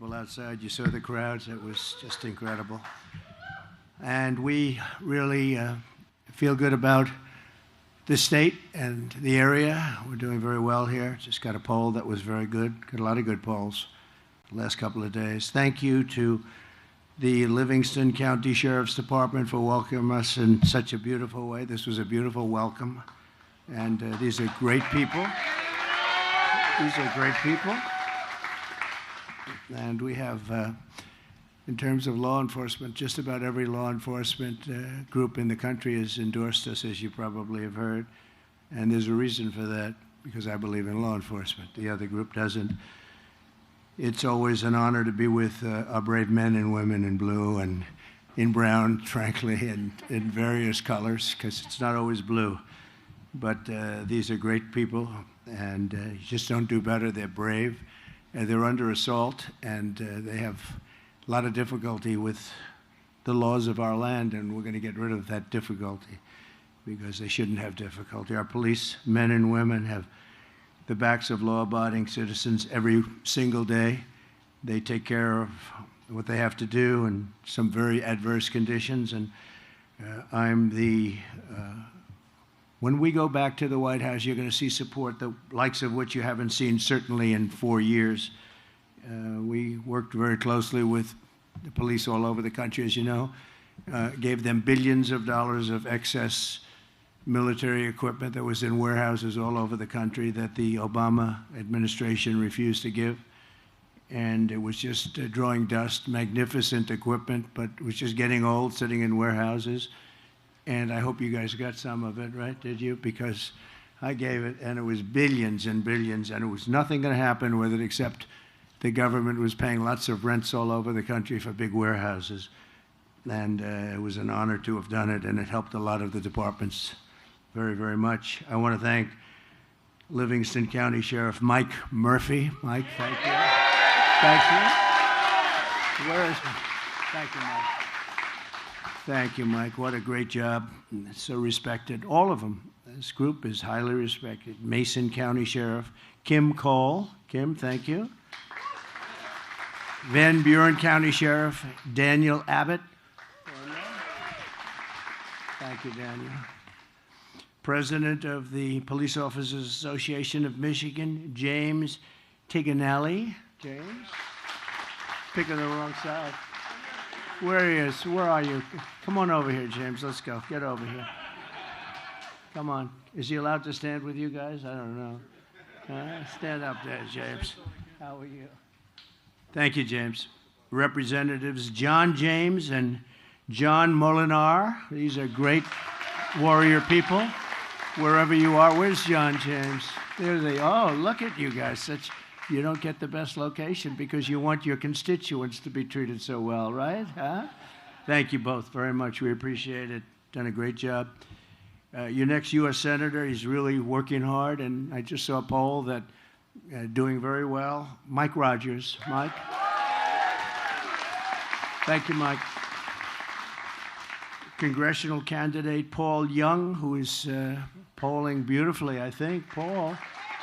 people outside. You saw the crowds. It was just incredible. And we really feel good about the state and the area. We're doing very well here. Just got a poll that was very good. Got a lot of good polls the last couple of days. Thank you to the Livingston County Sheriff's Department for welcoming us in such a beautiful way. This was a beautiful welcome. And these are great people. These are great people. And we have, in terms of law enforcement, just about every law enforcement group in the country has endorsed us, as you probably have heard. And there's a reason for that, because I believe in law enforcement. The other group doesn't. It's always an honor to be with our brave men and women in blue and in brown, frankly, and in various colors, because it's not always blue. But these are great people, and you just don't do better. They're brave, and they're under assault, and they have a lot of difficulty with the laws of our land, and we're going to get rid of that difficulty because they shouldn't have difficulty. Our police, men and women, have the backs of law-abiding citizens every single day. They take care of what they have to do in some very adverse conditions, and when we go back to the White House, you're going to see support, the likes of which you haven't seen certainly in 4 years. We worked very closely with the police all over the country, as you know, gave them billions of dollars of excess military equipment that was in warehouses all over the country that the Obama administration refused to give. And it was just drawing dust, magnificent equipment, but it was just getting old, sitting in warehouses. And I hope you guys got some of it, right? Did you? Because I gave it, and it was billions and billions, and it was nothing going to happen with it except the government was paying lots of rents all over the country for big warehouses. And it was an honor to have done it, and it helped a lot of the departments very, very much. I want to thank Livingston County Sheriff Mike Murphy. Mike, thank you. Thank you. Where is he? Thank you, Mike. Thank you, Mike. What a great job. So respected. All of them. This group is highly respected. Mason County Sheriff Kim Cole. Kim, thank you. Van Buren County Sheriff Daniel Abbott. Thank you, Daniel. President of the Police Officers Association of Michigan, James Tiganelli. James? Picking the wrong side. Where he is? Where are you? Come on over here, James. Let's go. Get over here. Come on. Is he allowed to stand with you guys? I don't know. Stand up there, James. How are you? Thank you, James. Representatives John James and John Molinar. These are great warrior people. Wherever you are. Where's John James? There they are. Oh, look at you guys. You don't get the best location because you want your constituents to be treated so well, right? Huh? Thank you both very much. We appreciate it. Done a great job. Your next U.S. Senator, he's really working hard, and I just saw a poll that doing very well. Mike Rogers. Mike? Thank you, Mike. Congressional candidate Paul Young, who is polling beautifully, I think. Paul,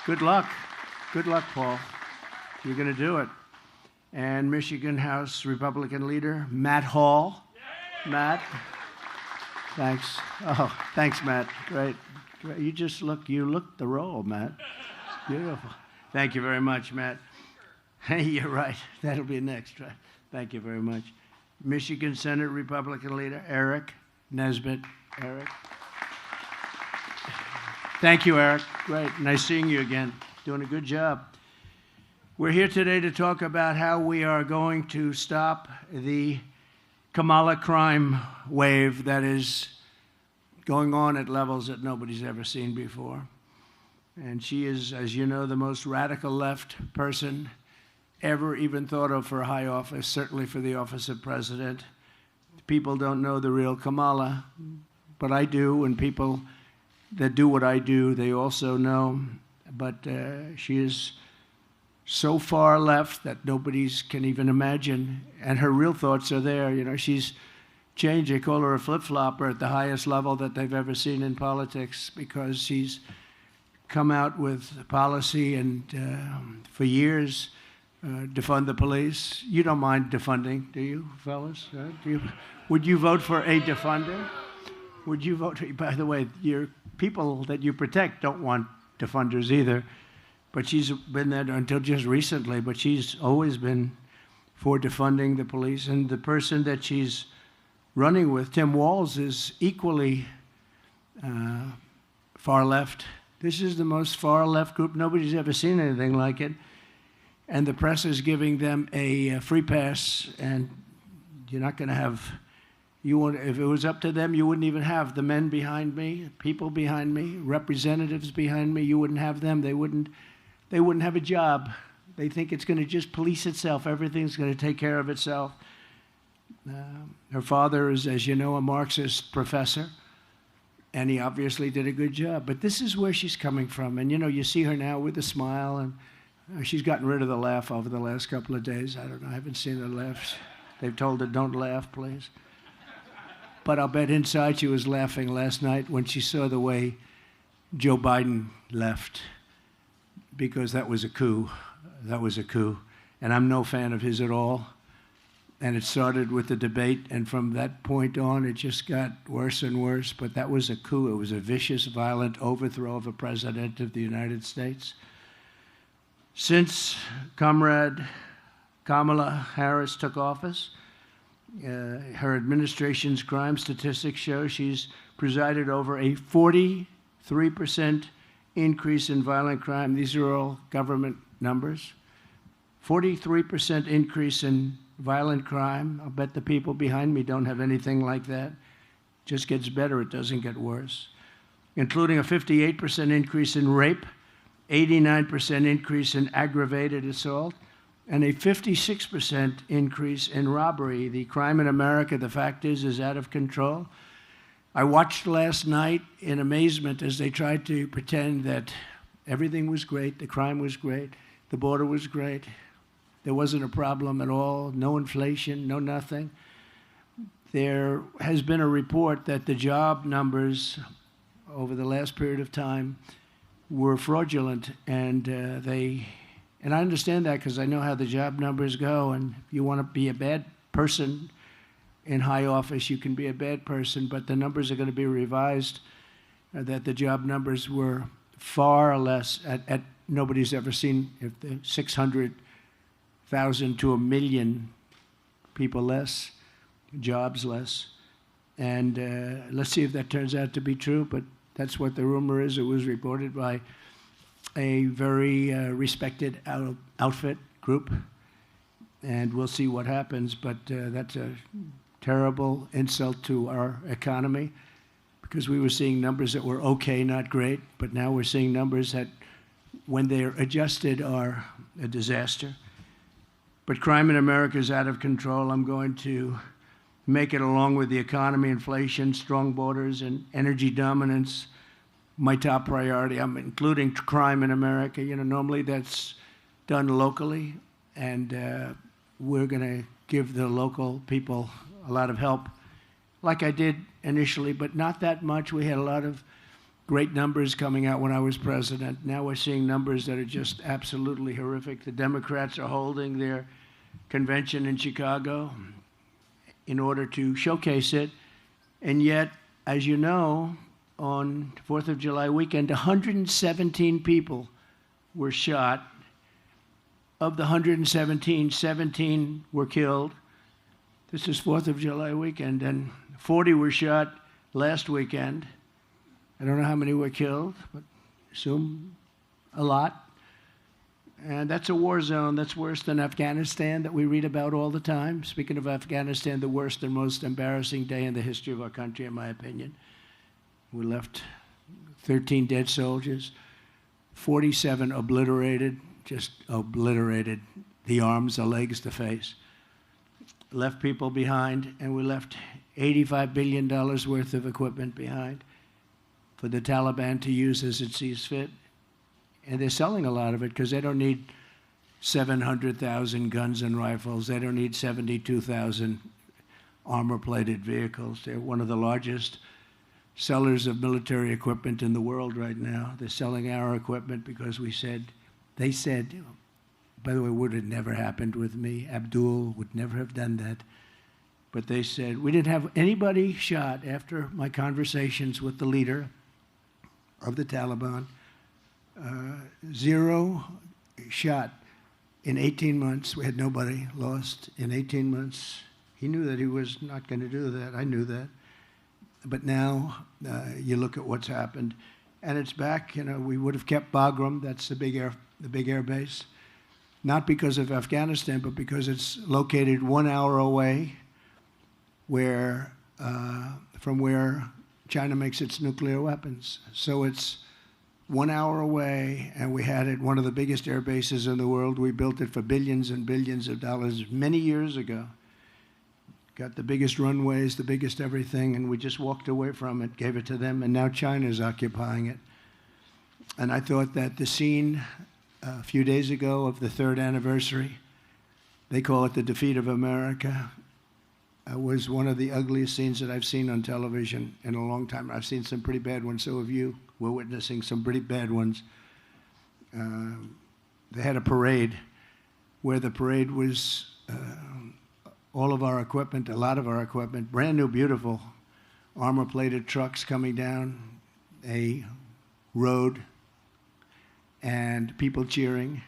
good luck. Good luck, Paul. You're going to do it. And Michigan House Republican leader Matt Hall. Matt, thanks. Oh, thanks, Matt. Great. You look the role, Matt. Beautiful. Thank you very much, Matt. Hey, you're right. That'll be next, right? Thank you very much. Michigan Senate Republican leader Eric Nesbitt. Eric. Thank you, Eric. Great. Nice seeing you again. Doing a good job. We're here today to talk about how we are going to stop the Kamala crime wave that is going on at levels that nobody's ever seen before. And she is, as you know, the most radical left person ever even thought of for a high office, certainly for the office of president. People don't know the real Kamala, but I do, and people that do what I do, they also know. But she is so far left that nobody can even imagine, and her real thoughts are there. You know, she's changed. They call her a flip-flopper at the highest level that they've ever seen in politics because she's come out with policy and for years defund the police. You don't mind defunding, do you, fellas? Would you vote for a defunder? Would you vote? By the way, your people that you protect don't want defunders either. But she's been there until just recently, but she's always been for defunding the police. And the person that she's running with, Tim Walz, is equally far left. This is the most far left group. Nobody's ever seen anything like it. And the press is giving them a free pass, and you're not going to have, if it was up to them, you wouldn't even have the men behind me, people behind me, representatives behind me. You wouldn't have them. They wouldn't have a job. They think it's going to just police itself. Everything's going to take care of itself. Her father is, as you know, a Marxist professor, and he obviously did a good job. But this is where she's coming from. And, you see her now with a smile, and she's gotten rid of the laugh over the last couple of days. I don't know. I haven't seen her laugh. They've told her, don't laugh, please. But I'll bet inside she was laughing last night when she saw the way Joe Biden left, because that was a coup. That was a coup. And I'm no fan of his at all. And it started with the debate, and from that point on, it just got worse and worse. But that was a coup. It was a vicious, violent overthrow of a president of the United States. Since Comrade Kamala Harris took office, her administration's crime statistics show she's presided over a 43% increase in violent crime. These are all government numbers. 43% increase in violent crime. I'll bet the people behind me don't have anything like that. It just gets better. It doesn't get worse. Including a 58% increase in rape, 89% increase in aggravated assault, and a 56% increase in robbery. The crime in America, the fact is out of control. I watched last night in amazement as they tried to pretend that everything was great, the crime was great, the border was great, there wasn't a problem at all, no inflation, no nothing. There has been a report that the job numbers over the last period of time were fraudulent, and I understand that because I know how the job numbers go, and if you want to be a bad person in high office, you can be a bad person, but the numbers are going to be revised, that the job numbers were far less, at nobody's ever seen, if the 600,000 to 1 million people less, jobs less. And let's see if that turns out to be true, but that's what the rumor is. It was reported by a very respected outfit group, and we'll see what happens. But that's a terrible insult to our economy, because we were seeing numbers that were okay, not great, but now we're seeing numbers that, when they're adjusted, are a disaster. But crime in America is out of control. I'm going to make it, along with the economy, inflation, strong borders, and energy dominance, my top priority. I'm including crime in America. Normally that's done locally, and we're going to give the local people a lot of help, like I did initially, but not that much. We had a lot of great numbers coming out when I was president. Now we're seeing numbers that are just absolutely horrific. The Democrats are holding their convention in Chicago in order to showcase it, and yet, as you know, on 4th of July weekend, 117 people were shot. Of the 117, 17 were killed. This is 4th of July weekend, and 40 were shot last weekend. I don't know how many were killed, but assume a lot. And that's a war zone. That's worse than Afghanistan that we read about all the time. Speaking of Afghanistan, the worst and most embarrassing day in the history of our country, in my opinion. We left 13 dead soldiers, 47 obliterated, just obliterated, the arms, the legs, the face. Left people behind, and we left $85 billion worth of equipment behind for the Taliban to use as it sees fit. And they're selling a lot of it because they don't need 700,000 guns and rifles. They don't need 72,000 armor-plated vehicles. They're one of the largest sellers of military equipment in the world right now. They're selling our equipment because they said, By the way, would have never happened with me. Abdul would never have done that. But they said, we didn't have anybody shot after my conversations with the leader of the Taliban. 0 shot in 18 months. We had nobody lost in 18 months. He knew that he was not going to do that. I knew that. But now you look at what's happened, and it's back. You know, we would have kept Bagram. That's the big air base, not because of Afghanistan, but because it's located 1 hour away, from where China makes its nuclear weapons. So it's 1 hour away, and we had it one of the biggest air bases in the world. We built it for billions and billions of dollars many years ago. Got the biggest runways, the biggest everything, and we just walked away from it, gave it to them, and now China's occupying it. And I thought that the scene a few days ago of the 3rd anniversary, they call it the defeat of America, was one of the ugliest scenes that I've seen on television in a long time. I've seen some pretty bad ones, so have you. We're witnessing some pretty bad ones. They had a parade where the parade was all of our equipment, a lot of our equipment, brand new, beautiful, armor-plated trucks coming down a road and people cheering.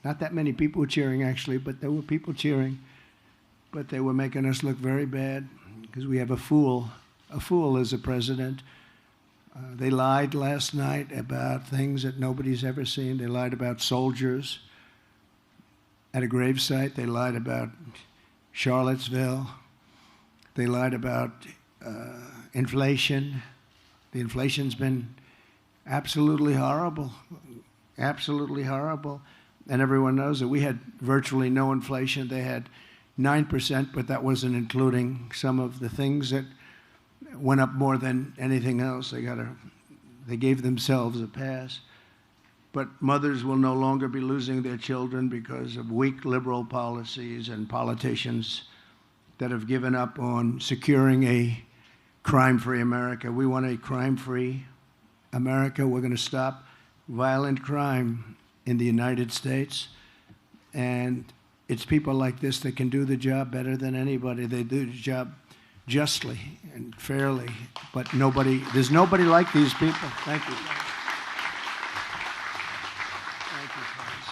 Not that many people cheering, actually, but there were people cheering. But they were making us look very bad because we have a fool. A fool is a president. They lied last night about things that nobody's ever seen. They lied about soldiers at a gravesite. They lied about Charlottesville. They lied about inflation. The inflation's been absolutely horrible, absolutely horrible. And everyone knows that we had virtually no inflation. They had 9%, but that wasn't including some of the things that went up more than anything else. They gave themselves a pass. But mothers will no longer be losing their children because of weak liberal policies and politicians that have given up on securing a crime-free America. We want a crime-free America. We're going to stop violent crime in the United States. And it's people like this that can do the job better than anybody. They do the job justly and fairly, but there's nobody like these people. Thank you. Thank you, friends.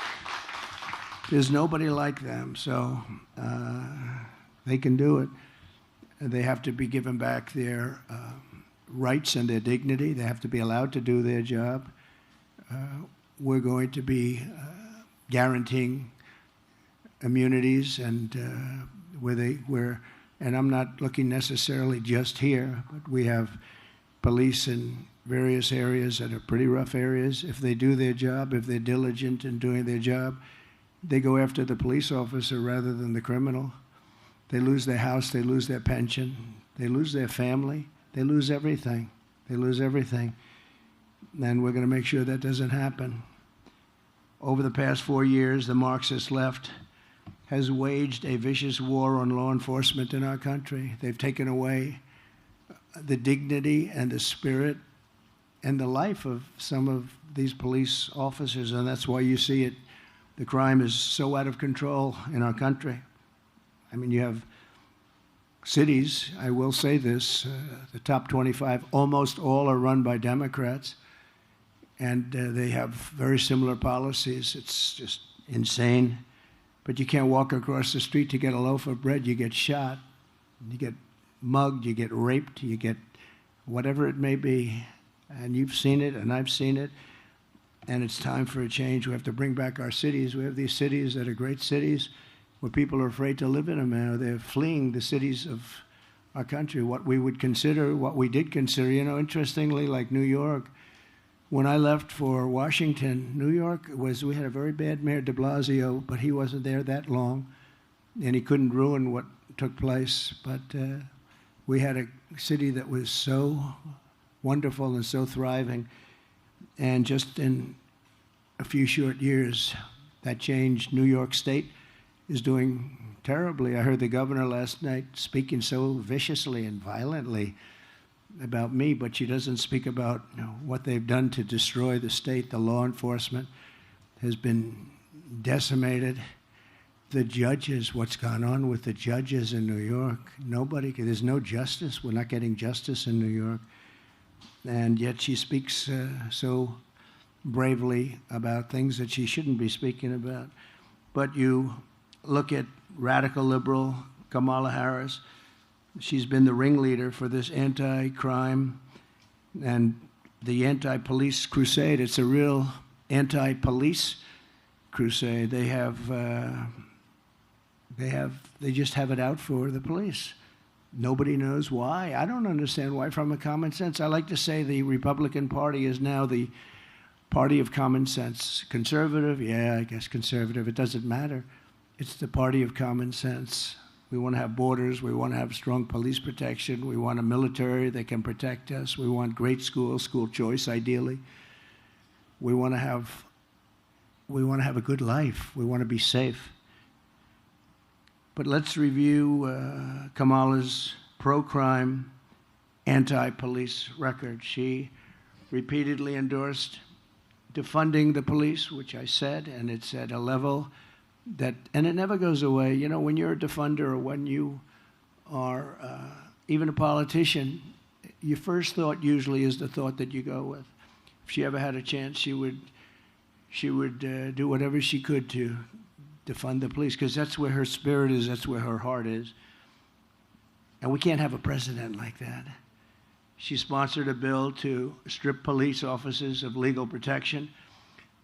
There's nobody like them, so they can do it. They have to be given back their rights and their dignity. They have to be allowed to do their job. We're going to be guaranteeing immunities and and I'm not looking necessarily just here, but we have police in various areas that are pretty rough areas. If they do their job, if they're diligent in doing their job, they go after the police officer rather than the criminal. They lose their house, they lose their pension, they lose their family, they lose everything. They lose everything. And we're going to make sure that doesn't happen. Over the past 4 years, the Marxist left has waged a vicious war on law enforcement in our country. They've taken away the dignity and the spirit and the life of some of these police officers, and that's why you see it. The crime is so out of control in our country. I mean, you have cities, I will say this, the top 25, almost all are run by Democrats, and they have very similar policies. It's just insane. But you can't walk across the street to get a loaf of bread. You get shot, you get mugged, you get raped, you get whatever it may be. And you've seen it, and I've seen it. And it's time for a change. We have to bring back our cities. We have these cities that are great cities where people are afraid to live in them now. They're fleeing the cities of our country, what we would consider, what we did consider. You know, interestingly, like New York, when I left for Washington, New York we had a very bad mayor, de Blasio, but he wasn't there that long, and he couldn't ruin what took place. But we had a city that was so wonderful and so thriving, and just in a few short years, that changed. New York State is doing terribly. I heard the governor last night speaking so viciously and violently about me, but she doesn't speak about what they've done to destroy the state. The law enforcement has been decimated. The judges, what's gone on with the judges in New York, there's no justice. We're not getting justice in New York. And yet she speaks so bravely about things that she shouldn't be speaking about. But you look at radical liberal Kamala Harris. She's been the ringleader for this anti-crime and the anti-police crusade. It's a real anti-police crusade. They just have it out for the police. Nobody knows why. I don't understand why. From a common sense, I like to say the Republican Party is now the party of common sense. Conservative, yeah, I guess conservative. It doesn't matter. It's the party of common sense. We want to have borders. We want to have strong police protection. We want a military that can protect us. We want great schools, school choice, ideally. We want to have a good life. We want to be safe. But let's review Kamala's pro-crime, anti-police record. She repeatedly endorsed defunding the police, which I said, and it's at a level that, and it never goes away. You know, when you're a defunder or when you are even a politician, your first thought usually is the thought that you go with. If she ever had a chance, she would do whatever she could to defund the police, because that's where her spirit is, that's where her heart is. And we can't have a president like that. She sponsored a bill to strip police officers of legal protection,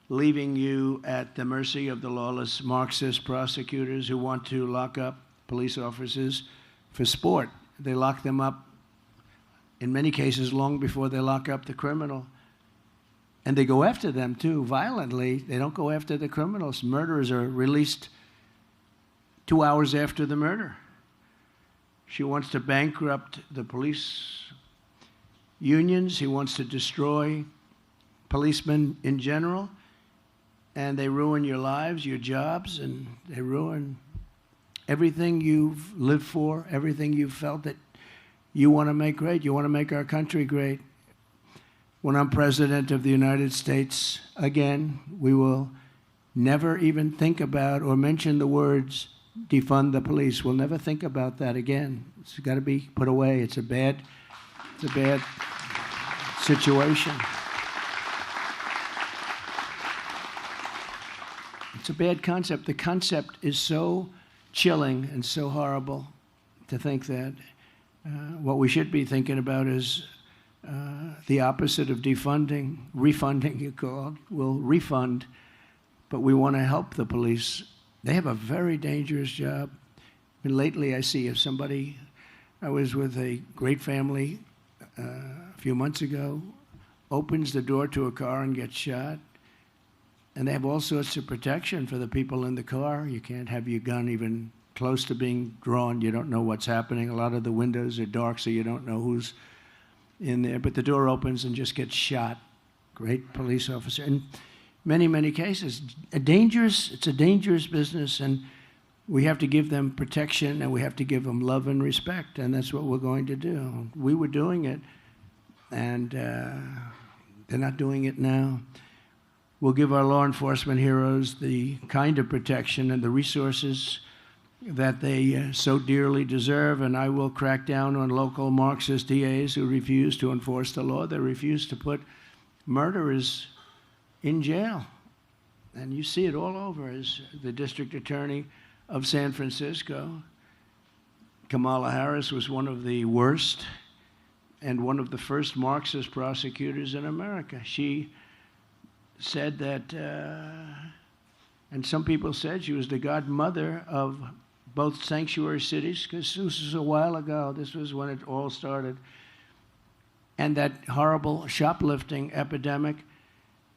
leaving you at the mercy of the lawless Marxist prosecutors who want to lock up police officers for sport. They lock them up, in many cases, long before they lock up the criminal. And they go after them, too, violently. They don't go after the criminals. Murderers are released 2 hours after the murder. She wants to bankrupt the police unions. She wants to destroy policemen in general. And they ruin your lives, your jobs, and they ruin everything you've lived for, everything you've felt that you want to make great. You want to make our country great. When I'm president of the United States again, we will never even think about or mention the words defund the police. We'll never think about that again. It's got to be put away. It's a bad situation. It's a bad concept. The concept is so chilling and so horrible to think that what we should be thinking about is the opposite of defunding, refunding, you call it. We'll refund, but we want to help the police. They have a very dangerous job. And lately I see if somebody, I was with a great family a few months ago, opens the door to a car and gets shot. And they have all sorts of protection for the people in the car. You can't have your gun even close to being drawn. You don't know what's happening. A lot of the windows are dark, so you don't know who's in there. But the door opens and just gets shot. Great police officer. In many, many cases, it's a dangerous business, and we have to give them protection, and we have to give them love and respect, and that's what we're going to do. We were doing it, and they're not doing it now. We'll give our law enforcement heroes the kind of protection and the resources that they so dearly deserve, and I will crack down on local Marxist DAs who refuse to enforce the law. They refuse to put murderers in jail. And you see it all over. As the district attorney of San Francisco, Kamala Harris was one of the worst and one of the first Marxist prosecutors in America. She said that, and some people said she was the godmother of both sanctuary cities, because this was a while ago. This was when it all started. And that horrible shoplifting epidemic,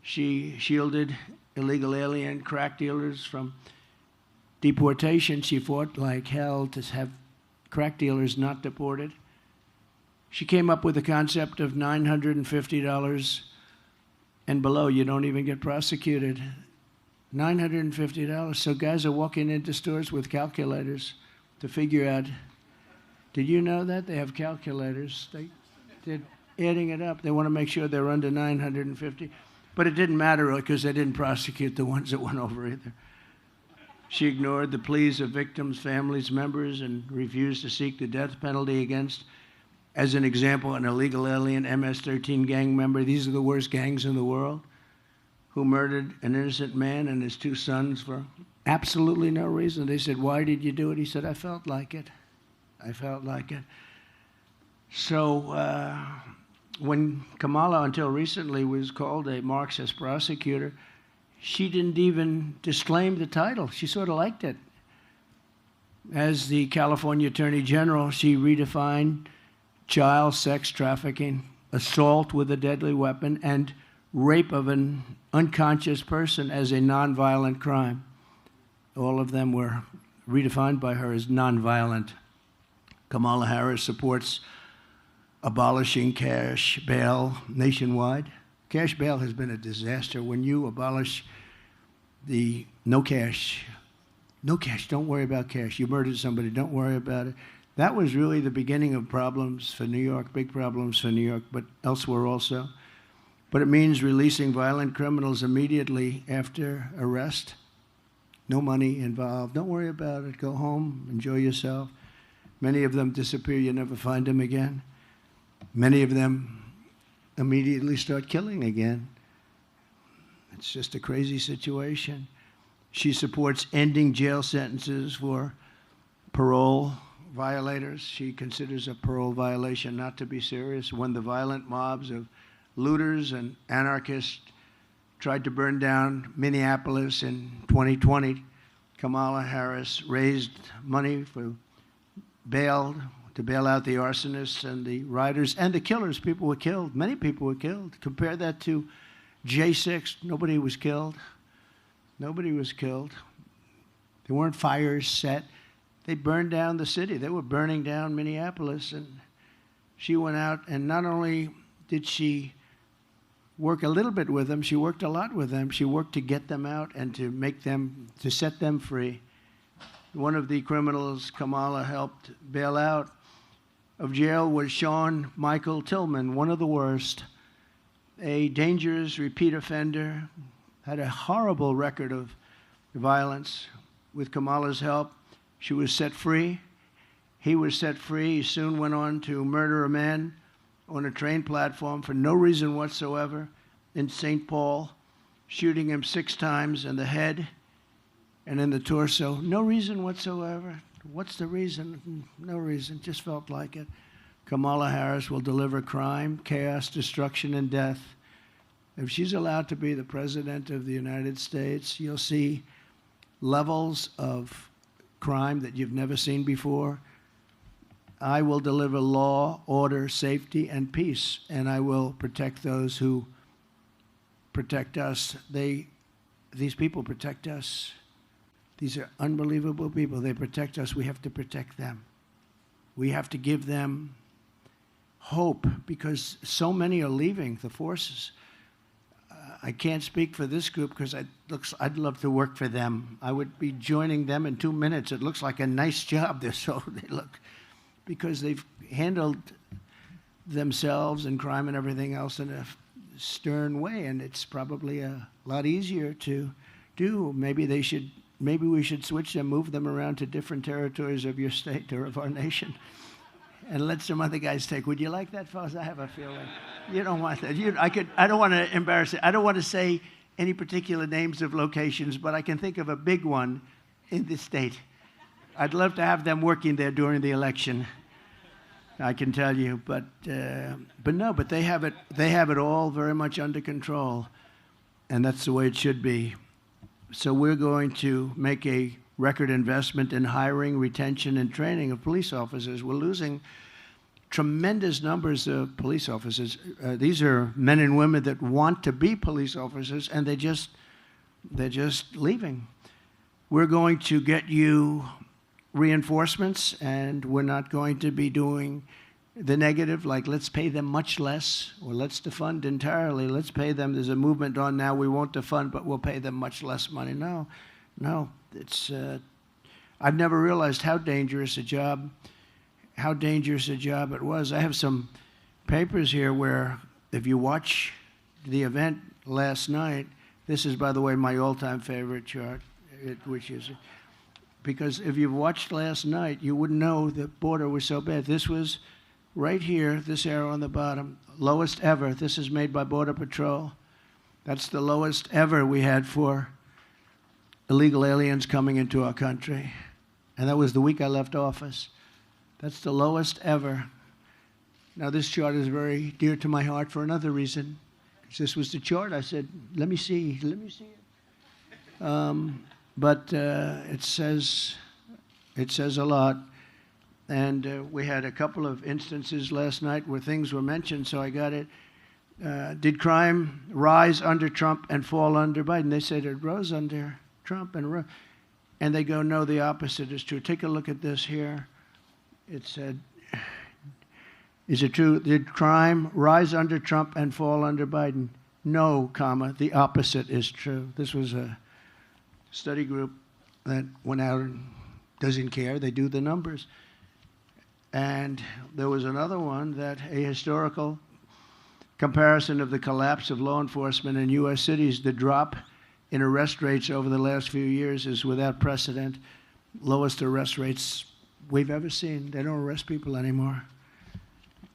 she shielded illegal alien crack dealers from deportation. She fought like hell to have crack dealers not deported. She came up with the concept of $950 and below. You don't even get prosecuted. $950. So guys are walking into stores with calculators to figure out, did you know that? They have calculators. They're adding it up. They want to make sure they're under $950. But it didn't matter because they didn't prosecute the ones that went over either. She ignored the pleas of victims, families, members, and refused to seek the death penalty against, as an example, an illegal alien MS-13 gang member. These are the worst gangs in the world, who murdered an innocent man and his two sons for absolutely no reason. They said, "Why did you do it?" He said, "I felt like it. I felt like it." So when Kamala, until recently, was called a Marxist prosecutor, she didn't even disclaim the title. She sort of liked it. As the California Attorney General, she redefined child sex trafficking, assault with a deadly weapon, and rape of an unconscious person as a nonviolent crime. All of them were redefined by her as nonviolent. Kamala Harris supports abolishing cash bail nationwide. Cash bail has been a disaster. When you abolish the no cash, don't worry about cash. You murdered somebody, don't worry about it. That was really the beginning of problems for New York, big problems for New York, but elsewhere also. But it means releasing violent criminals immediately after arrest. No money involved. Don't worry about it. Go home, enjoy yourself. Many of them disappear. You never find them again. Many of them immediately start killing again. It's just a crazy situation. She supports ending jail sentences for parole violators. She considers a parole violation not to be serious. When the violent mobs of looters and anarchists tried to burn down Minneapolis in 2020, Kamala Harris raised money for bail, to bail out the arsonists and the rioters and the killers. People were killed. Many people were killed. Compare that to J6. Nobody was killed. Nobody was killed. There weren't fires set. They burned down the city. They were burning down Minneapolis. And she went out, and not only did she work a little bit with them, she worked a lot with them. She worked to get them out and to make them, to set them free. One of the criminals Kamala helped bail out of jail was Sean Michael Tillman, one of the worst, a dangerous repeat offender, had a horrible record of violence. With Kamala's help, she was set free. He was set free. He soon went on to murder a man on a train platform for no reason whatsoever in St. Paul, shooting him 6 times in the head and in the torso. No reason whatsoever. What's the reason? No reason. Just felt like it. Kamala Harris will deliver crime, chaos, destruction, and death. If she's allowed to be the president of the United States, you'll see levels of crime that you've never seen before. I will deliver law, order, safety, and peace, and I will protect those who protect us. These people protect us. These are unbelievable people. They protect us. We have to protect them. We have to give them hope because so many are leaving the forces. I can't speak for this group because I'd love to work for them. I would be joining them in 2 minutes. It looks like a nice job. They look, because they've handled themselves and crime and everything else in a stern way, and it's probably a lot easier to do. Maybe we should switch them, move them around to different territories of your state or of our nation, and let some other guys take. Would you like that, fellas? I have a feeling you don't want that. I don't want to embarrass it. I don't want to say any particular names of locations, but I can think of a big one in this state. I'd love to have them working there during the election. I can tell you, but they have it all very much under control, and that's the way it should be. So we're going to make a record investment in hiring, retention, and training of police officers. We're losing tremendous numbers of police officers. These are men and women that want to be police officers, and they're just leaving. We're going to get you reinforcements, and we're not going to be doing the negative, like let's pay them much less, or let's defund entirely. Let's pay them. There's a movement on now. We won't defund, but we'll pay them much less money. No. It's. I've never realized how dangerous a job it was. I have some papers here where, if you watch the event last night, this is, by the way, my all-time favorite chart, which is because if you watched last night, you wouldn't know the border was so bad. This was right here, this arrow on the bottom, lowest ever. This is made by Border Patrol. That's the lowest ever we had for illegal aliens coming into our country. And that was the week I left office. That's the lowest ever. Now, this chart is very dear to my heart for another reason. Because this was the chart. I said, let me see it. But it says a lot. And we had a couple of instances last night where things were mentioned, so I got it. Did crime rise under Trump and fall under Biden? They said it rose under Trump and they go, no, the opposite is true. Take a look at this here. It said, is it true? Did crime rise under Trump and fall under Biden? No, comma, the opposite is true. This was a study group that went out and doesn't care. They do the numbers. And there was another one that a historical comparison of the collapse of law enforcement in U.S. cities, the drop in arrest rates over the last few years is without precedent, lowest arrest rates we've ever seen. They don't arrest people anymore.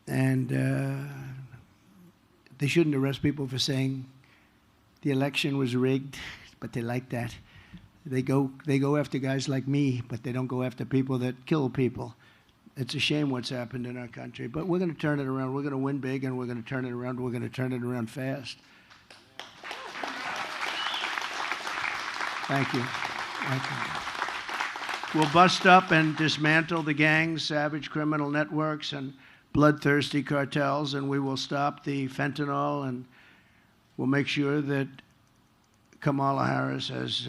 And they shouldn't arrest people for saying the election was rigged, but they like that. They go after guys like me, but they don't go after people that kill people. It's a shame what's happened in our country, but we're going to turn it around. We're going to win big, and we're going to turn it around. We're going to turn it around fast. Thank you. Thank you. We'll bust up and dismantle the gangs, savage criminal networks, and bloodthirsty cartels, and we will stop the fentanyl, and we'll make sure that Kamala Harris has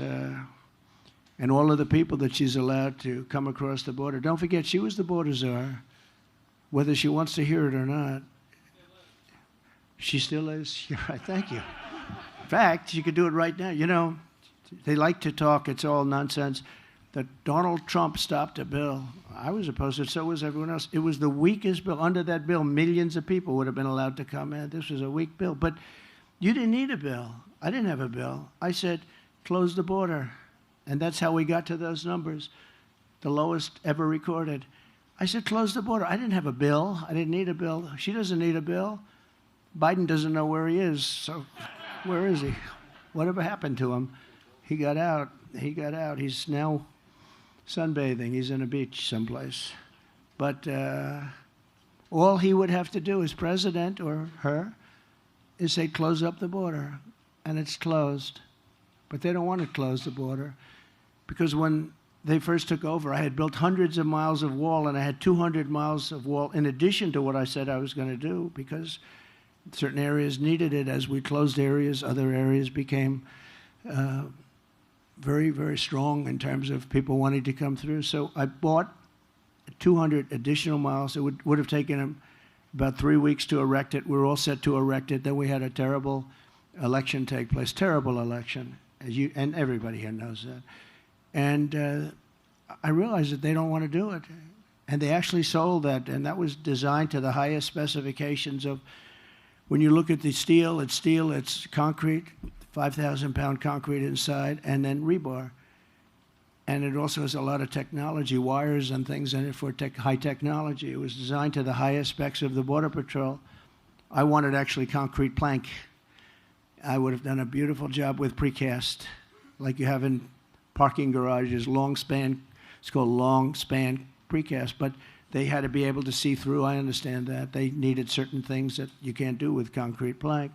and all of the people that she's allowed to come across the border. Don't forget, she was the border czar, whether she wants to hear it or not. She still is. You're right. Thank you. In fact, she could do it right now. You know, they like to talk. It's all nonsense. That Donald Trump stopped a bill. I was opposed to it. So was everyone else. It was the weakest bill. Under that bill, millions of people would have been allowed to come in. This was a weak bill. But you didn't need a bill. I didn't have a bill. I said, close the border. And that's how we got to those numbers, the lowest ever recorded. I said, close the border. I didn't have a bill. I didn't need a bill. She doesn't need a bill. Biden doesn't know where he is. So where is he? Whatever happened to him? He got out. He got out. He's now sunbathing. He's in a beach someplace. But all he would have to do as president, or her, is say, close up the border. And it's closed. But they don't want to close the border. Because when they first took over, I had built hundreds of miles of wall, and I had 200 miles of wall in addition to what I said I was going to do, because certain areas needed it. As we closed areas, other areas became very, very strong in terms of people wanting to come through. So I bought 200 additional miles. It would have taken them about 3 weeks to erect it. We were all set to erect it. Then we had a terrible election take place, terrible election, and everybody here knows that. And I realized that they don't want to do it. And they actually sold that, and that was designed to the highest specifications of, when you look at the steel, it's concrete, 5,000-pound concrete inside, and then rebar. And it also has a lot of technology, wires and things in it for high technology. It was designed to the highest specs of the Border Patrol. I wanted actually concrete plank. I would have done a beautiful job with precast, like you have in parking garages, long span. It's called long span precast, but they had to be able to see through. I understand that. They needed certain things that you can't do with concrete plank.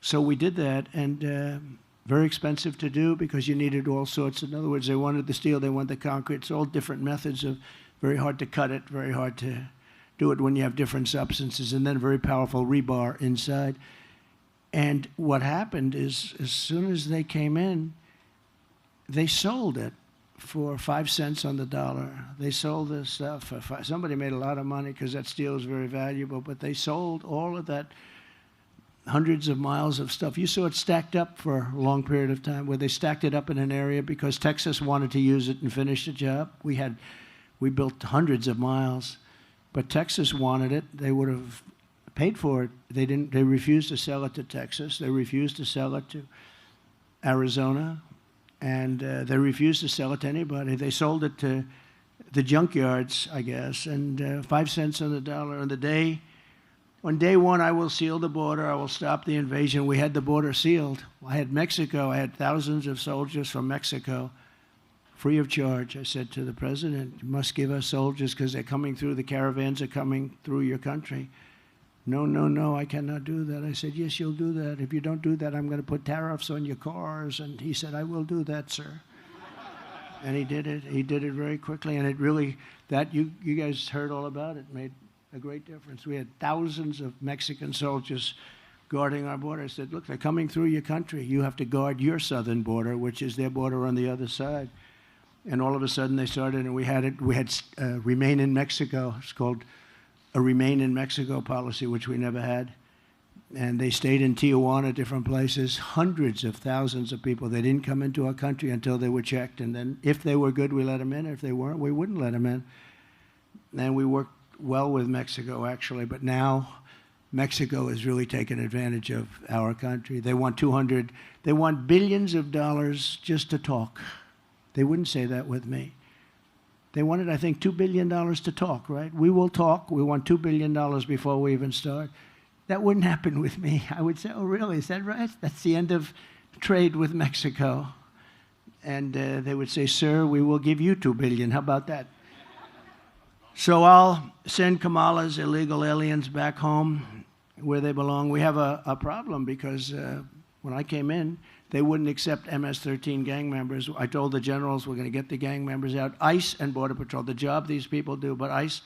So we did that, and very expensive to do because you needed all sorts. In other words, they wanted the steel, they wanted the concrete. It's all different methods of, very hard to cut it, very hard to do it when you have different substances, and then very powerful rebar inside. And what happened is, as soon as they came in, they sold it for 5 cents on the dollar. They sold this stuff for somebody made a lot of money because that steel is very valuable, but they sold all of that, hundreds of miles of stuff. You saw it stacked up for a long period of time, where they stacked it up in an area because Texas wanted to use it and finish the job. We built hundreds of miles, but Texas wanted it. They would have paid for it. They didn't. They refused to sell it to Texas. They refused to sell it to Arizona. and they refused to sell it to anybody. They sold it to the junkyards, I guess, and 5 cents on the dollar. On day one, I will seal the border. I will stop the invasion. We had the border sealed. I had Mexico. I had thousands of soldiers from Mexico, free of charge. I said to the president, you must give us soldiers because they're coming through. The caravans are coming through your country. No, no, no, I cannot do that. I said, yes, you'll do that. If you don't do that, I'm going to put tariffs on your cars. And he said, I will do that, sir. And he did it. He did it very quickly. And it really, you guys heard all about it, made a great difference. We had thousands of Mexican soldiers guarding our border. I said, look, they're coming through your country. You have to guard your southern border, which is their border on the other side. And all of a sudden they started, and we had Remain in Mexico. It's called a Remain in Mexico policy, which we never had. And they stayed in Tijuana, different places, hundreds of thousands of people. They didn't come into our country until they were checked. And then if they were good, we let them in. If they weren't, we wouldn't let them in. And we worked well with Mexico, actually. But now Mexico is really taking advantage of our country. They want billions of dollars just to talk. They wouldn't say that with me. They wanted, I think, $2 billion to talk, right? We will talk. We want $2 billion before we even start. That wouldn't happen with me. I would say, oh, really? Is that right? That's the end of trade with Mexico. And they would say, sir, we will give you $2 billion. How about that? So I'll send Kamala's illegal aliens back home where they belong. We have a problem because when I came in, they wouldn't accept MS-13 gang members. I told the generals we're going to get the gang members out. ICE and Border Patrol, the job these people do, but ICE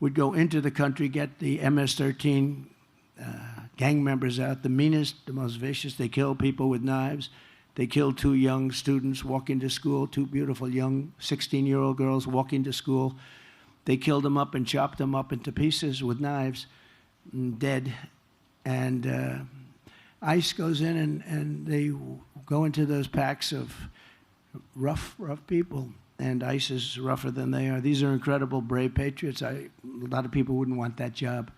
would go into the country, get the MS-13 gang members out, the meanest, the most vicious. They kill people with knives. They killed 2 young students walking to school, 2 beautiful young 16-year-old girls walking to school. They killed them up and chopped them up into pieces with knives, dead. And ICE goes in and they go into those packs of rough people. And ICE is rougher than they are. These are incredible, brave patriots. A lot of people wouldn't want that job.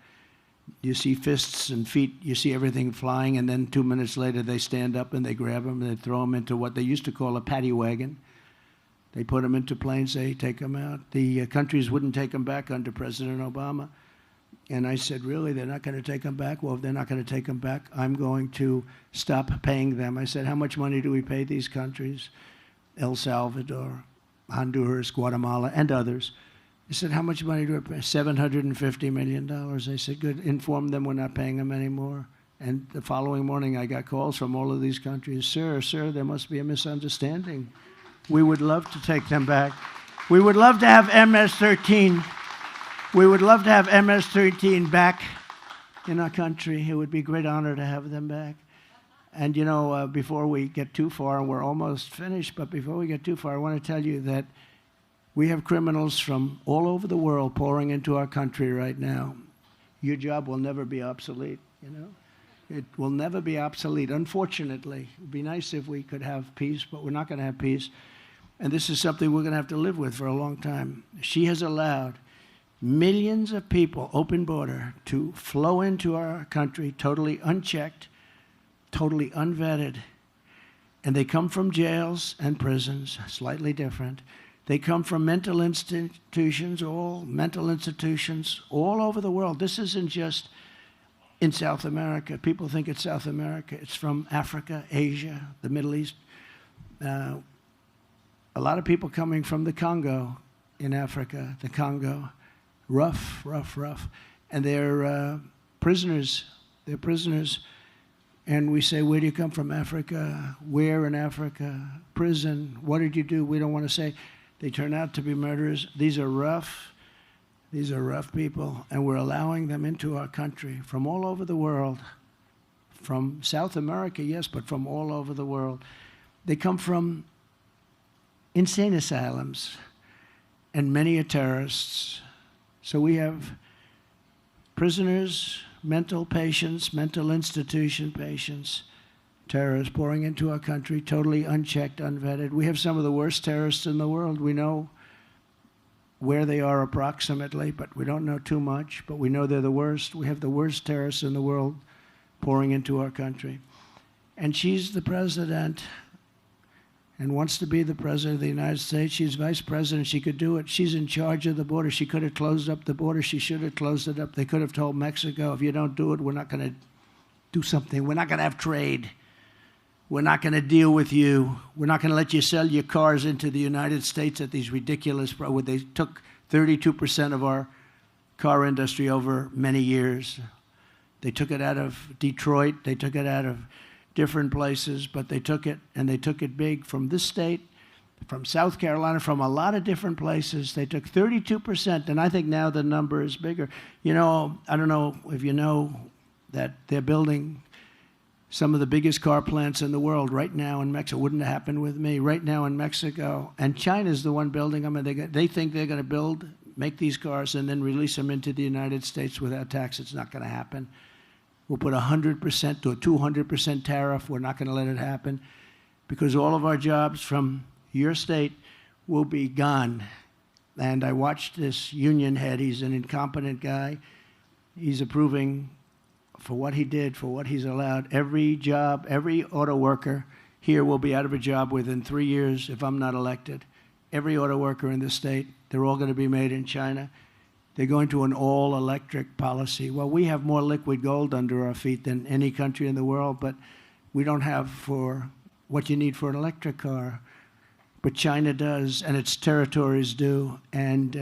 You see fists and feet, you see everything flying, and then 2 minutes later they stand up and they grab them and they throw them into what they used to call a paddy wagon. They put them into planes, they take them out. The countries wouldn't take them back under President Obama. And I said, really, they're not going to take them back? Well, if they're not going to take them back, I'm going to stop paying them. I said, how much money do we pay these countries? El Salvador, Honduras, Guatemala, and others. I said, how much money do we pay? $750 million. I said, good, inform them we're not paying them anymore. And the following morning, I got calls from all of these countries. Sir, there must be a misunderstanding. We would love to take them back. We would love to have MS-13. We would love to have MS-13 back in our country. It would be a great honor to have them back. And, you know, before we get too far, we're almost finished, but before we get too far, I want to tell you that we have criminals from all over the world pouring into our country right now. Your job will never be obsolete, you know? It will never be obsolete, unfortunately. It would be nice if we could have peace, but we're not going to have peace. And this is something we're going to have to live with for a long time. She has allowed millions of people, open border, to flow into our country totally unchecked, totally unvetted. And they come from jails and prisons, slightly different. They come from mental institutions, all over the world. This isn't just in South America. People think it's South America. It's from Africa, Asia, the Middle East. A lot of people coming from the Congo in Africa, the Congo. Rough. And they're prisoners. They're prisoners. And we say, where do you come from? Africa. Where in Africa? Prison. What did you do? We don't want to say. They turn out to be murderers. These are rough people. And we're allowing them into our country from all over the world. From South America, yes, but from all over the world. They come from insane asylums. And many are terrorists. So we have prisoners, mental patients, mental institution patients, terrorists pouring into our country, totally unchecked, unvetted. We have some of the worst terrorists in the world. We know where they are approximately, but we don't know too much, but we know they're the worst. We have the worst terrorists in the world pouring into our country. And she's the president, and wants to be the president of the United States. She's vice president. She could do it. She's in charge of the border. She could have closed up the border. She should have closed it up. They could have told Mexico, if you don't do it, we're not going to do something. We're not going to have trade. We're not going to deal with you. We're not going to let you sell your cars into the United States at these ridiculous prices. They took 32% of our car industry over many years. They took it out of Detroit. They took it out of different places, but they took it, and they took it big from this state, from South Carolina, from a lot of different places. They took 32%, and I think now the number is bigger. You know, I don't know if you know that they're building some of the biggest car plants in the world right now in Mexico. Wouldn't have happened with me. Right now in Mexico. And China's the one building them, and they think they're going to make these cars and then release them into the United States without tax. It's not going to happen. We'll put 100% to a 200% tariff. We're not going to let it happen because all of our jobs from your state will be gone. And I watched this union head. He's an incompetent guy. He's approving for what he did, for what he's allowed. Every job, every auto worker here will be out of a job within 3 years if I'm not elected. Every auto worker in the state, they're all going to be made in China. They're going to an all-electric policy. Well, we have more liquid gold under our feet than any country in the world, but we don't have for what you need for an electric car. But China does, and its territories do, and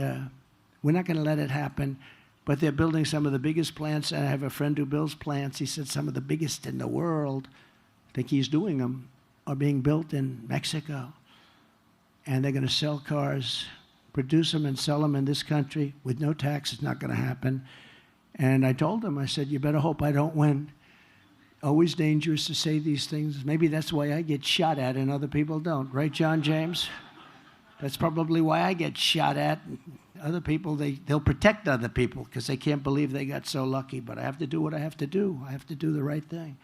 we're not going to let it happen. But they're building some of the biggest plants. And I have a friend who builds plants. He said some of the biggest in the world, I think he's doing them, are being built in Mexico. And they're going to sell cars, produce them and sell them in this country with no tax. It's not going to happen. And I told him, I said, you better hope I don't win. Always dangerous to say these things. Maybe that's why I get shot at and other people don't. Right, John James? That's probably why I get shot at. Other people, they'll protect other people because they can't believe they got so lucky. But I have to do what I have to do. I have to do the right thing.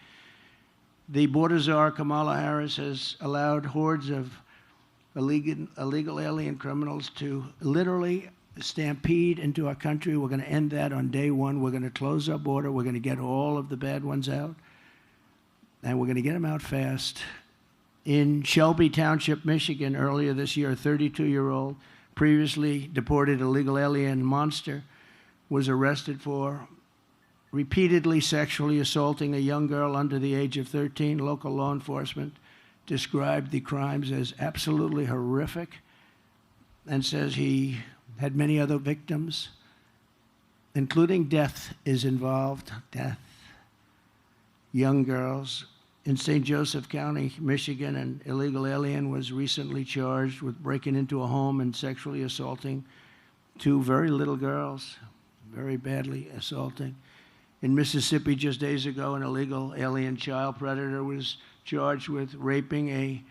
The border czar, Kamala Harris, has allowed hordes of illegal alien criminals to literally stampede into our country. We're going to end that on day one. We're going to close our border. We're going to get all of the bad ones out. And we're going to get them out fast. In Shelby Township, Michigan, earlier this year, a 32-year-old, previously deported illegal alien monster, was arrested for repeatedly sexually assaulting a young girl under the age of 13. Local law enforcement described the crimes as absolutely horrific and says he had many other victims, including death is involved. Death. Young girls. In St. Joseph County, Michigan, an illegal alien was recently charged with breaking into a home and sexually assaulting two very little girls, very badly assaulting. In Mississippi, just days ago, an illegal alien child predator was charged with raping a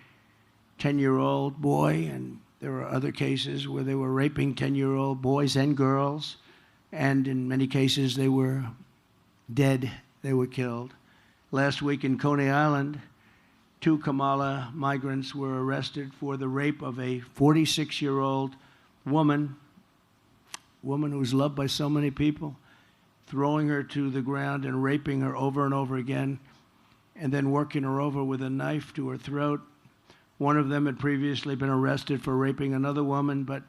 10-year-old boy, and there were other cases where they were raping 10-year-old boys and girls, and in many cases they were dead, they were killed. Last week in Coney Island, 2 Kamala migrants were arrested for the rape of a 46-year-old woman who's loved by so many people, throwing her to the ground and raping her over and over again, and then working her over with a knife to her throat. One of them had previously been arrested for raping another woman, but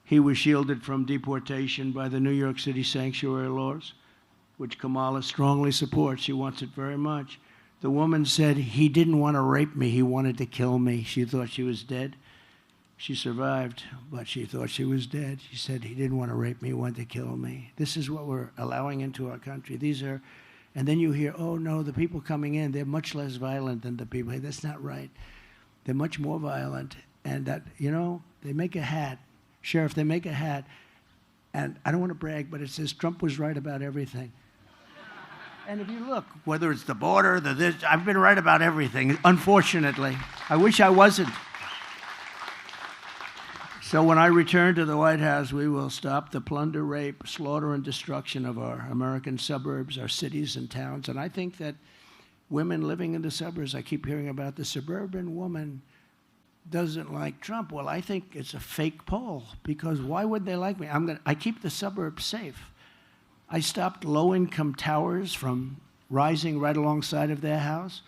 he was shielded from deportation by the New York City sanctuary laws, which Kamala strongly supports. She wants it very much. The woman said, he didn't want to rape me, he wanted to kill me. She thought she was dead. She survived, but she thought she was dead. She said, he didn't want to rape me, he wanted to kill me. This is what we're allowing into our country. These are, and then you hear, oh no, the people coming in, they're much less violent than the people. Hey, that's not right. They're much more violent. And that, you know, they make a hat. Sheriff, they make a hat. And I don't want to brag, but it says Trump was right about everything. And if you look, whether it's the border, this, I've been right about everything, unfortunately. I wish I wasn't. So when I return to the White House, we will stop the plunder, rape, slaughter, and destruction of our American suburbs, our cities and towns. And I think that women living in the suburbs, I keep hearing about the suburban woman doesn't like Trump. Well, I think it's a fake poll, because why would they like me? I keep the suburbs safe. I stopped low-income towers from rising right alongside of their house,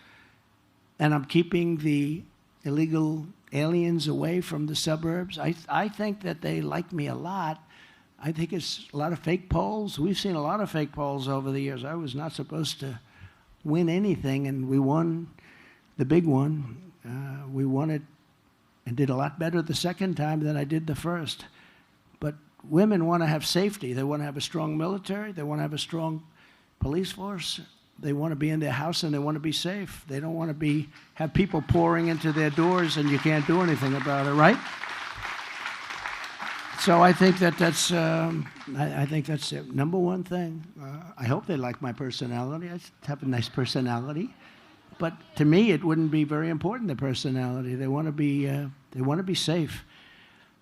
and I'm keeping the illegal aliens away from the suburbs. I think that they like me a lot. I think it's a lot of fake polls. We've seen a lot of fake polls over the years. I was not supposed to win anything, and we won the big one. We won it and did a lot better the second time than I did the first. But women want to have safety. They want to have a strong military. They want to have a strong police force. They want to be in their house and they want to be safe. They don't want to have people pouring into their doors and you can't do anything about it, right? So I think that's the number one thing. I hope they like my personality. I have a nice personality, but to me it wouldn't be very important, the personality. They want to be safe.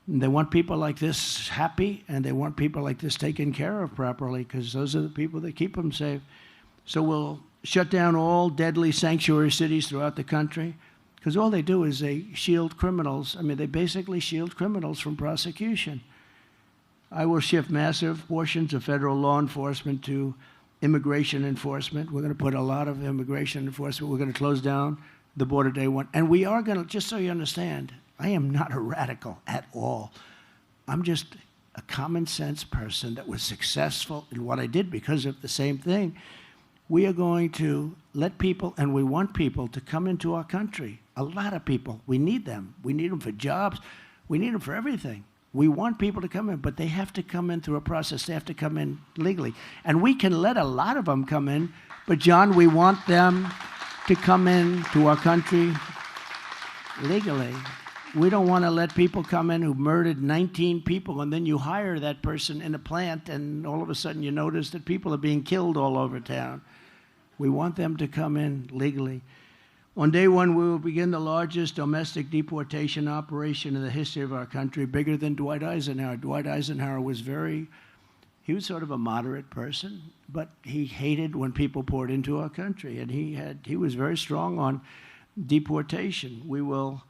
And they want people like this happy, and they want people like this taken care of properly, because those are the people that keep them safe. So we'll shut down all deadly sanctuary cities throughout the country, because all they do is they shield criminals. I mean, they basically shield criminals from prosecution. I will shift massive portions of federal law enforcement to immigration enforcement. We're going to put a lot of immigration enforcement. We're going to close down the border day one. And we are going to, just so you understand, I am not a radical at all. I'm just a common sense person that was successful in what I did because of the same thing. We are going to let people, and we want people to come into our country. A lot of people. We need them. We need them for jobs. We need them for everything. We want people to come in, but they have to come in through a process. They have to come in legally. And we can let a lot of them come in, but John, we want them to come in to our country legally. We don't want to let people come in who murdered 19 people, and then you hire that person in a plant, and all of a sudden you notice that people are being killed all over town. We want them to come in legally. On day one, we will begin the largest domestic deportation operation in the history of our country, bigger than Dwight Eisenhower. Dwight Eisenhower was he was sort of a moderate person, but he hated when people poured into our country, and he was very strong on deportation. We will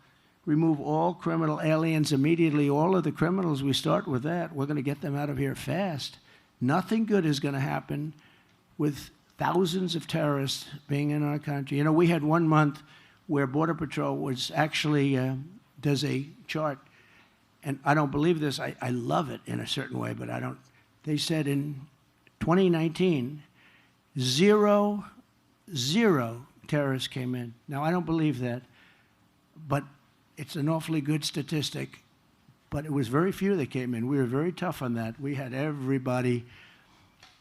remove all criminal aliens immediately. All of the criminals, we start with that. We're going to get them out of here fast. Nothing good is going to happen with thousands of terrorists being in our country. You know, we had 1 month where Border Patrol was actually does a chart, and I don't believe this. I love it in a certain way, but I don't. They said in 2019, zero terrorists came in. Now, I don't believe that, but it's an awfully good statistic. But it was very few that came in. We were very tough on that. We had everybody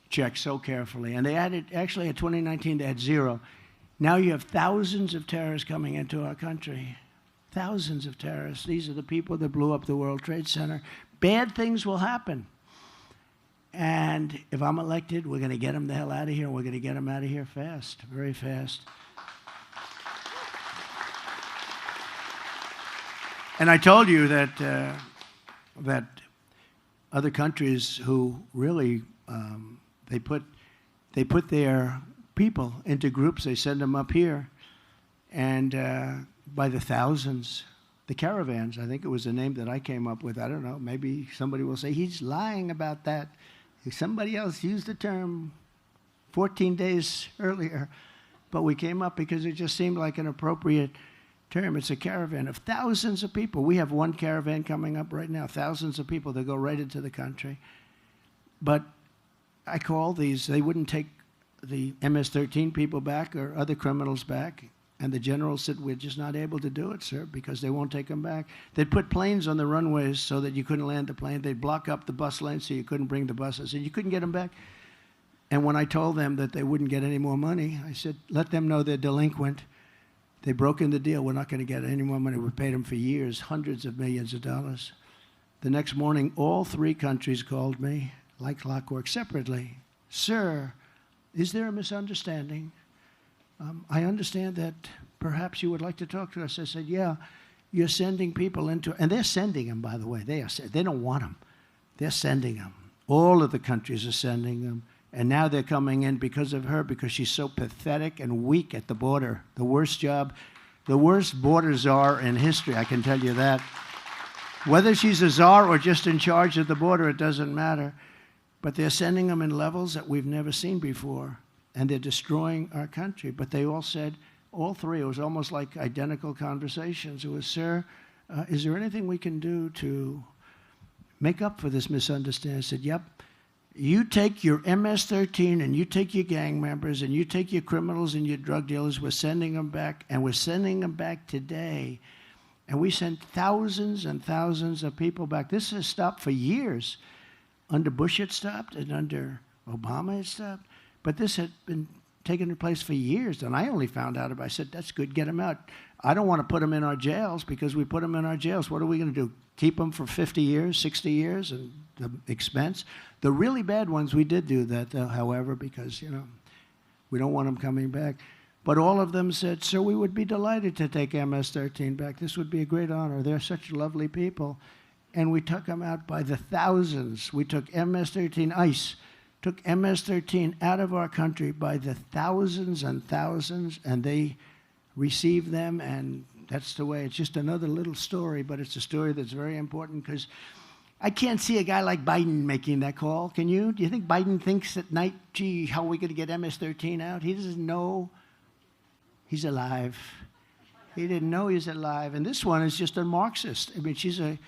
checked so carefully. And they actually in 2019, they had 0. Now you have thousands of terrorists coming into our country. Thousands of terrorists. These are the people that blew up the World Trade Center. Bad things will happen. And if I'm elected, we're going to get them the hell out of here, and we're going to get them out of here fast, very fast. And I told you that that other countries who really they put their people into groups. They send them up here, and by the thousands, the caravans. I think it was the name that I came up with. I don't know. Maybe somebody will say he's lying about that. Somebody else used the term 14 days earlier, but we came up because it just seemed like an appropriate term. It's a caravan of thousands of people. We have one caravan coming up right now, thousands of people that go right into the country. But I call these, they wouldn't take the MS-13 people back or other criminals back. And the general said, we're just not able to do it, sir, because they won't take them back. They'd put planes on the runways so that you couldn't land the plane. They'd block up the bus lane so you couldn't bring the buses. And you couldn't get them back. And when I told them that they wouldn't get any more money, I said, let them know they're delinquent. They broke in the deal. We're not going to get any more money. We paid them for years, hundreds of millions of dollars. The next morning, all 3 countries called me, like clockwork, separately. Sir, is there a misunderstanding? I understand that perhaps you would like to talk to us. I said, yeah, you're sending people into, and they're sending them, by the way. They don't want them. They're sending them. All of the countries are sending them. And now they're coming in because of her, because she's so pathetic and weak at the border. The worst job, the worst border czar in history, I can tell you that. Whether she's a czar or just in charge of the border, it doesn't matter. But they're sending them in levels that we've never seen before. And they're destroying our country. But they all said, all 3, it was almost like identical conversations. It was, sir, is there anything we can do to make up for this misunderstanding? I said, yep. You take your MS-13 and you take your gang members and you take your criminals and your drug dealers. We're sending them back, and we're sending them back today. And we sent thousands and thousands of people back. This has stopped for years. Under Bush it stopped, and under Obama it stopped. But this had been taking place for years, and I only found out about it. I said, that's good, get them out. I don't want to put them in our jails, because we put them in our jails. What are we going to do? Keep them for 50 years, 60 years, and the expense? The really bad ones, we did do that, however, because, we don't want them coming back. But all of them said, sir, we would be delighted to take MS-13 back. This would be a great honor. They're such lovely people. And we took them out by the thousands. We took MS-13, ICE, took MS-13 out of our country by the thousands and thousands, and they received them, and that's the way. It's just another little story, but it's a story that's very important, because I can't see a guy like Biden making that call. Can you? Do you think Biden thinks at night, gee, how are we going to get MS-13 out? He doesn't know he's alive. He didn't know he's alive. And this one is just a Marxist. I mean, she's a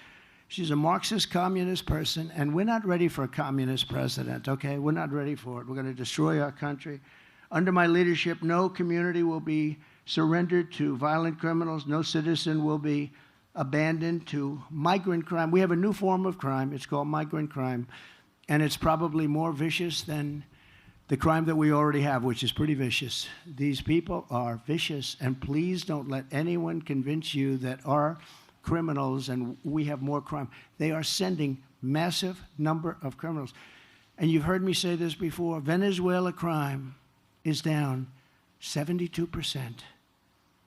Marxist communist person, and we're not ready for a communist president, okay? We're not ready for it. We're going to destroy our country. Under my leadership, no community will be surrendered to violent criminals. No citizen will be abandoned to migrant crime. We have a new form of crime. It's called migrant crime, and it's probably more vicious than the crime that we already have, which is pretty vicious. These people are vicious, and please don't let anyone convince you that our criminals and we have more crime. They are sending massive number of criminals. And you've heard me say this before, Venezuela crime is down 72%.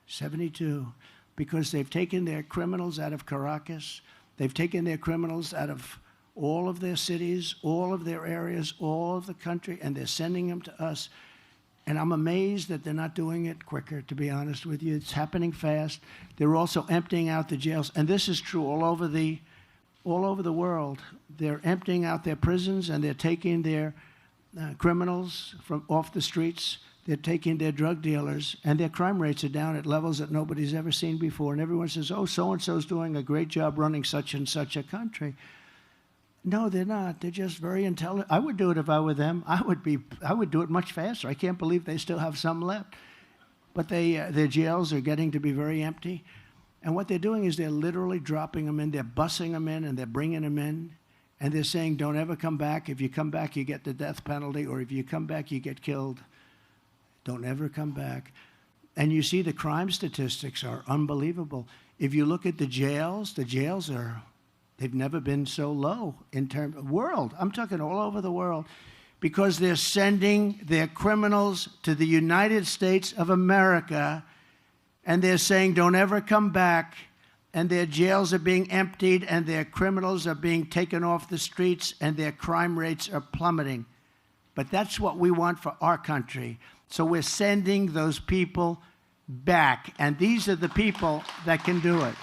72. Because they've taken their criminals out of Caracas. They've taken their criminals out of all of their cities, all of their areas, all of the country, and they're sending them to us. And I'm amazed that they're not doing it quicker, to be honest with you. It's happening fast. They're also emptying out the jails. And this is true all over the world. They're emptying out their prisons, and they're taking their criminals from off the streets. They're taking their drug dealers, and their crime rates are down at levels that nobody's ever seen before. And everyone says, oh, so-and-so's doing a great job running such and such a country. No, they're not. They're just very intelligent. I would do it if I were them. I would do it much faster. I can't believe they still have some left. But their jails are getting to be very empty. And what they're doing is they're literally dropping them in. They're busing them in, and they're bringing them in. And they're saying, don't ever come back. If you come back, you get the death penalty. Or if you come back, you get killed. Don't ever come back. And you see the crime statistics are unbelievable. If you look at the jails are, they've never been so low in terms of world. I'm talking all over the world, because they're sending their criminals to the United States of America, and they're saying, don't ever come back. And their jails are being emptied, and their criminals are being taken off the streets, and their crime rates are plummeting. But that's what we want for our country. So we're sending those people back, and these are the people that can do it.